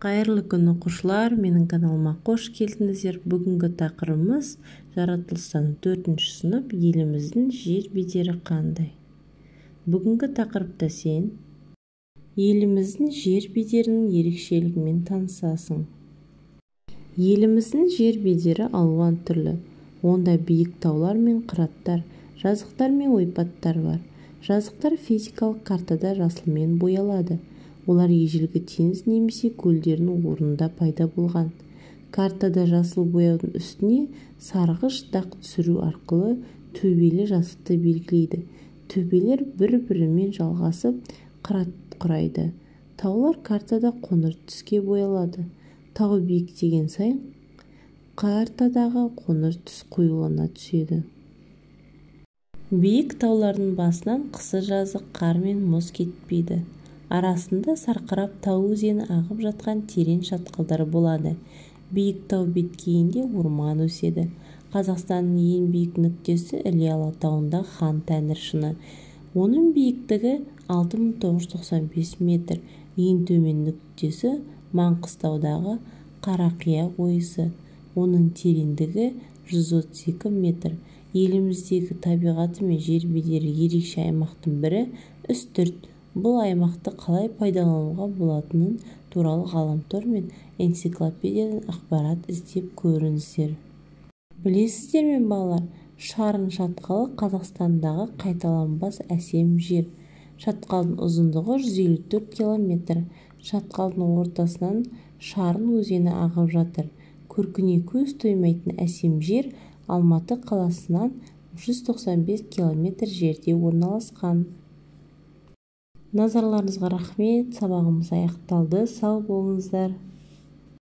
Қайырлы күн оқушылар, менің каналыма қош келдіңіздер. Бүгінгі тақырыбымыз жаратылыстану 4-ші сынып, еліміздің жер бедері қандай? Бүгінгі тақырыпта сен еліміздің жер бедерінің ерекшелігімен танысасың. Еліміздің жер бедері алуан түрлі. Онда биік таулар мен қыраттар, жазықтар мен ойпаттар бар. Жазықтар физикалық картада жасылмен боялады. Олар ежелгі теңіз немесе көлдердің орнында пайда болған. Картада жасыл бояудың үстіне сарғыш дақ түсіру арқылы төбелі жазықты белгілейді. Төбелер бір-бірімен жалғасып қырат құрайды. Таулар картада қоңыр түске боялады. Тау биіктеген сайын картадағы қоңыр түс қоюлана түседі. Биік таулардың басынан қысы-жазы қар мен мұз кетпейді. Арасында сарқырап тау өзені ағып жатқан терең шатқалдар болады. Биік тау беткейінде орман өседі. Қазақстанның ең биік нүктесі Іле Алатауында Хан Тәңір шыңы. Оның биіктігі 6995 метр. Ең төмен нүктесі Маңғыстаудағы Қарақия ойысы. Оның тереңдігі 132 метр. Еліміздегі табиғаты мен жер бедері ерекше аймақтың бірі Үстірт. Бұл аймақты қалай пайдалануға болатынын туралы ғаламтор мен энциклопедиядан ақпарат іздеп көріңіздер. Білесіздер ме балалар, Шарын шатқалы Қазақстандағы қайталанбас әсем жер. Шатқалдың ұзындығы 154 километр. Шатқалдың ортасынан Шарын өзені ағып жатыр. Көркіне көз тоймайтын әсем жер Алматы қаласынан 195 километр жерде орналасқан. Назарларыңызға рахмет. Сабағымыз аяқталды. Сау болыңыздар.